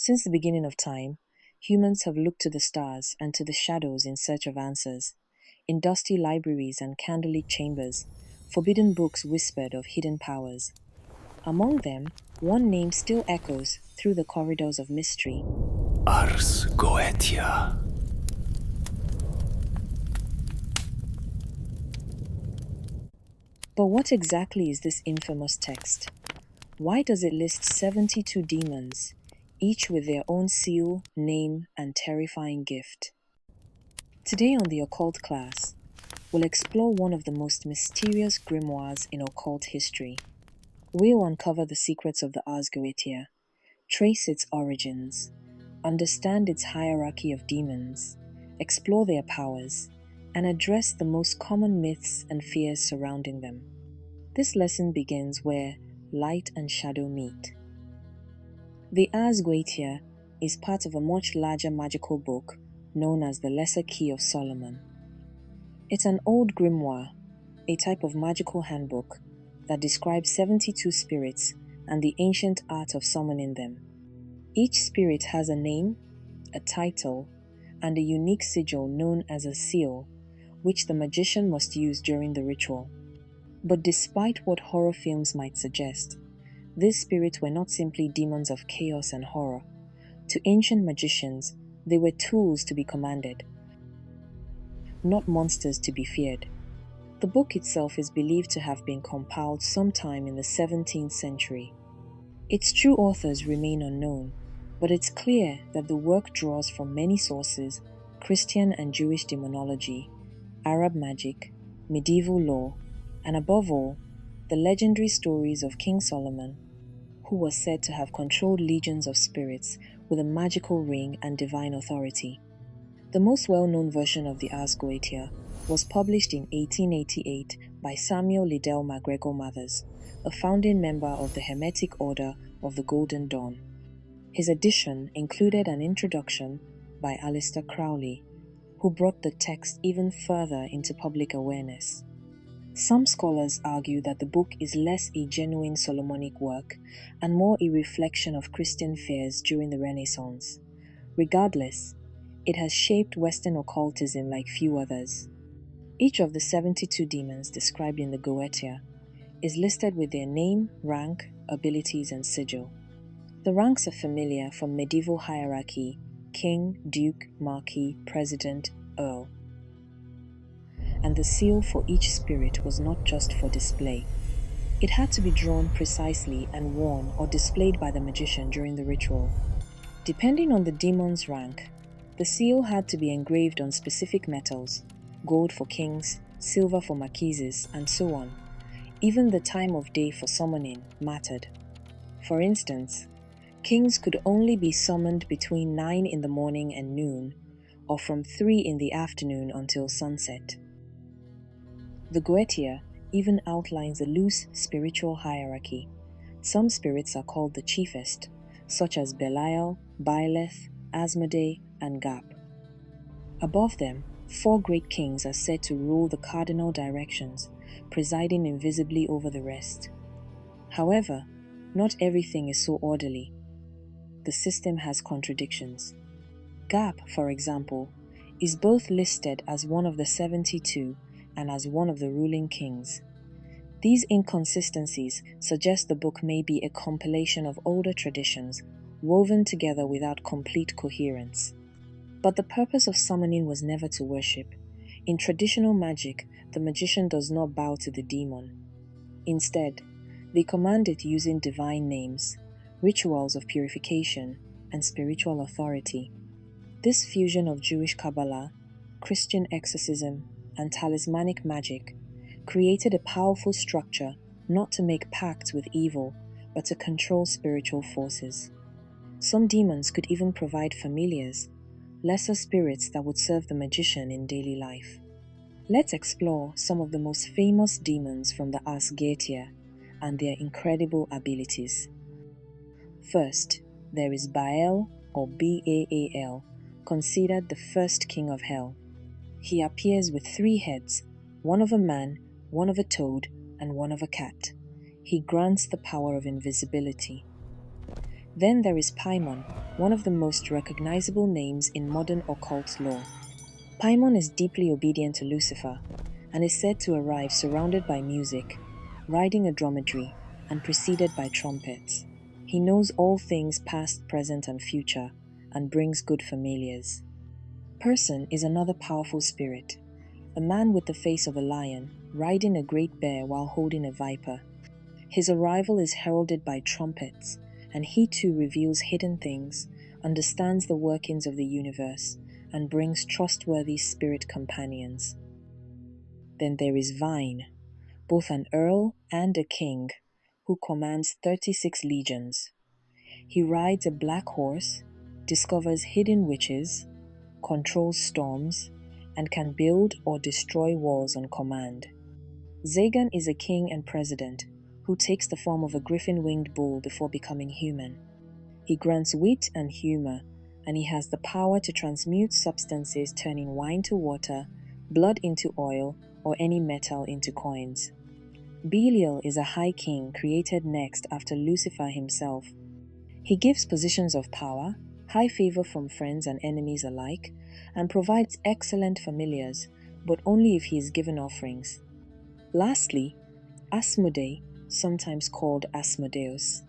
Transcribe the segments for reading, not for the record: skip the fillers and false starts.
Since the beginning of time, humans have looked to the stars and to the shadows in search of answers. In dusty libraries and candlelit chambers, forbidden books whispered of hidden powers. Among them, one name still echoes through the corridors of mystery. Ars Goetia. But what exactly is this infamous text? Why does it list 72 demons, each with their own seal, name, and terrifying gift? Today on the Occult Class, we'll explore one of the most mysterious grimoires in occult history. We'll uncover the secrets of the Ars Goetia, trace its origins, understand its hierarchy of demons, explore their powers, and address the most common myths and fears surrounding them. This lesson begins where light and shadow meet. The Ars Goetia is part of a much larger magical book known as the Lesser Key of Solomon. It's an old grimoire, a type of magical handbook that describes 72 spirits and the ancient art of summoning them. Each spirit has a name, a title, and a unique sigil known as a seal, which the magician must use during the ritual. But despite what horror films might suggest, these spirits were not simply demons of chaos and horror. To ancient magicians, they were tools to be commanded, not monsters to be feared. The book itself is believed to have been compiled sometime in the 17th century. Its true authors remain unknown, but it's clear that the work draws from many sources: Christian and Jewish demonology, Arab magic, medieval lore, and above all, the legendary stories of King Solomon, who was said to have controlled legions of spirits with a magical ring and divine authority. The most well-known version of the Ars Goetia was published in 1888 by Samuel Liddell MacGregor Mathers, a founding member of the Hermetic Order of the Golden Dawn. His edition included an introduction by Aleister Crowley, who brought the text even further into public awareness. Some scholars argue that the book is less a genuine Solomonic work and more a reflection of Christian fears during the Renaissance. Regardless, it has shaped Western occultism like few others. Each of the 72 demons described in the Goetia is listed with their name, rank, abilities, and sigil. The ranks are familiar from medieval hierarchy: king, duke, marquis, president, earl. And the seal for each spirit was not just for display. It had to be drawn precisely and worn or displayed by the magician during the ritual. Depending on the demon's rank, the seal had to be engraved on specific metals: gold for kings, silver for marquises, and so on. Even the time of day for summoning mattered. For instance, kings could only be summoned between 9 in the morning and noon, or from 3 in the afternoon until sunset. The Goetia even outlines a loose spiritual hierarchy. Some spirits are called the chiefest, such as Belial, Baeleth, Asmodeus, and Gap. Above them, 4 great kings are said to rule the cardinal directions, presiding invisibly over the rest. However, not everything is so orderly. The system has contradictions. Gap, for example, is both listed as one of the 72 and as one of the ruling kings. These inconsistencies suggest the book may be a compilation of older traditions, woven together without complete coherence. But the purpose of summoning was never to worship. In traditional magic, the magician does not bow to the demon. Instead, they command it using divine names, rituals of purification, and spiritual authority. This fusion of Jewish Kabbalah, Christian exorcism, and talismanic magic created a powerful structure not to make pacts with evil, but to control spiritual forces. Some demons could even provide familiars, lesser spirits that would serve the magician in daily life. Let's explore some of the most famous demons from the Ars Goetia and their incredible abilities. First, there is Bael, or Baal, considered the first king of hell. He appears with 3 heads, one of a man, one of a toad, and one of a cat. He grants the power of invisibility. Then there is Paimon, one of the most recognizable names in modern occult lore. Paimon is deeply obedient to Lucifer and is said to arrive surrounded by music, riding a dromedary, and preceded by trumpets. He knows all things past, present, and future, and brings good familiars. Person is another powerful spirit, a man with the face of a lion, riding a great bear while holding a viper. His arrival is heralded by trumpets, and he too reveals hidden things, understands the workings of the universe, and brings trustworthy spirit companions. Then there is Vine, both an earl and a king, who commands 36 legions. He rides a black horse, discovers hidden witches, controls storms, and can build or destroy walls on command. Zagan is a king and president who takes the form of a griffin-winged bull before becoming human. He grants wit and humor, and he has the power to transmute substances, turning wine to water, blood into oil, or any metal into coins. Belial is a high king created next after Lucifer himself. He gives positions of power, high favor from friends and enemies alike, and provides excellent familiars, but only if he is given offerings. Lastly, Asmodeus, sometimes called Asmodeus,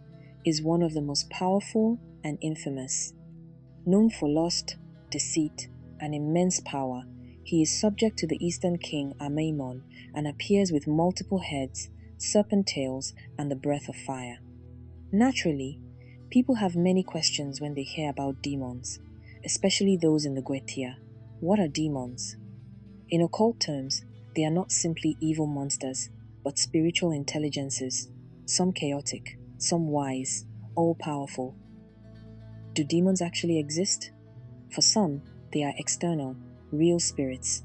is one of the most powerful and infamous. Known for lust, deceit, and immense power, he is subject to the Eastern king Paimon and appears with multiple heads, serpent tails, and the breath of fire. Naturally, people have many questions when they hear about demons, especially those in the Goetia. What are demons? In occult terms, they are not simply evil monsters, but spiritual intelligences, some chaotic, some wise, all powerful. Do demons actually exist? For some, they are external, real spirits.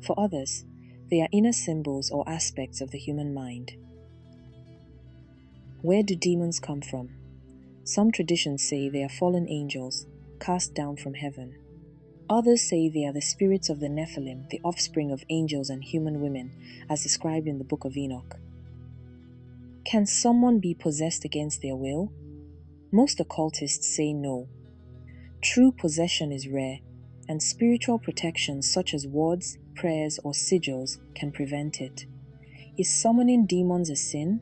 For others, they are inner symbols or aspects of the human mind. Where do demons come from? Some traditions say they are fallen angels, cast down from heaven. Others say they are the spirits of the Nephilim, the offspring of angels and human women, as described in the Book of Enoch. Can someone be possessed against their will? Most occultists say no. True possession is rare, and spiritual protections such as wards, prayers, or sigils can prevent it. Is summoning demons a sin?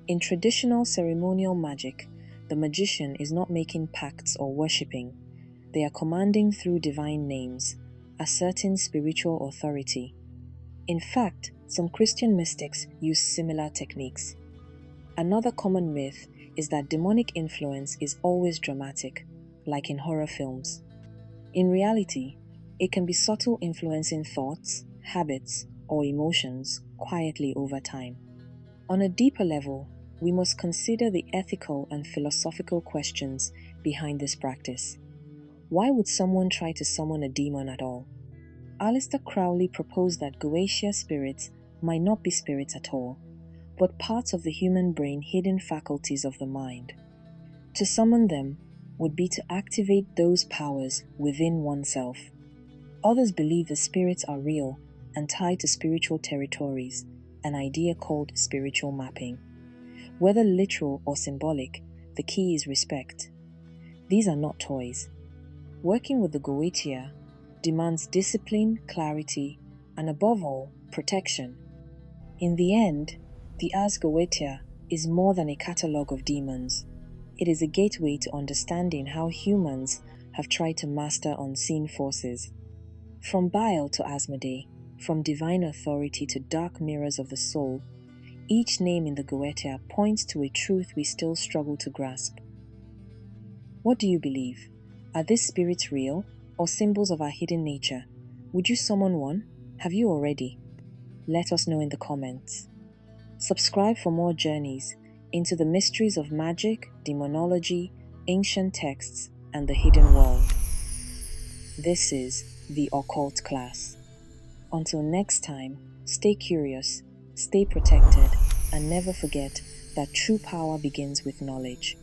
In traditional ceremonial magic, the magician is not making pacts or worshipping. They are commanding through divine names, asserting spiritual authority. In fact, some Christian mystics use similar techniques. Another common myth is that demonic influence is always dramatic, like in horror films. In reality, it can be subtle, influencing thoughts, habits, or emotions quietly over time. On a deeper level, we must consider the ethical and philosophical questions behind this practice. Why would someone try to summon a demon at all? Aleister Crowley proposed that Goetia spirits might not be spirits at all, but parts of the human brain, hidden faculties of the mind. To summon them would be to activate those powers within oneself. Others believe the spirits are real and tied to spiritual territories, an idea called spiritual mapping. Whether literal or symbolic, the key is respect. These are not toys. Working with the Goetia demands discipline, clarity, and above all, protection. In the end, the Ars Goetia is more than a catalogue of demons. It is a gateway to understanding how humans have tried to master unseen forces. From Bael to Asmodeus, from divine authority to dark mirrors of the soul, each name in the Goetia points to a truth we still struggle to grasp. What do you believe? Are these spirits real or symbols of our hidden nature? Would you summon one? Have you already? Let us know in the comments. Subscribe for more journeys into the mysteries of magic, demonology, ancient texts, and the hidden world. This is the Occult Class. Until next time, stay curious, stay protected, and never forget that true power begins with knowledge.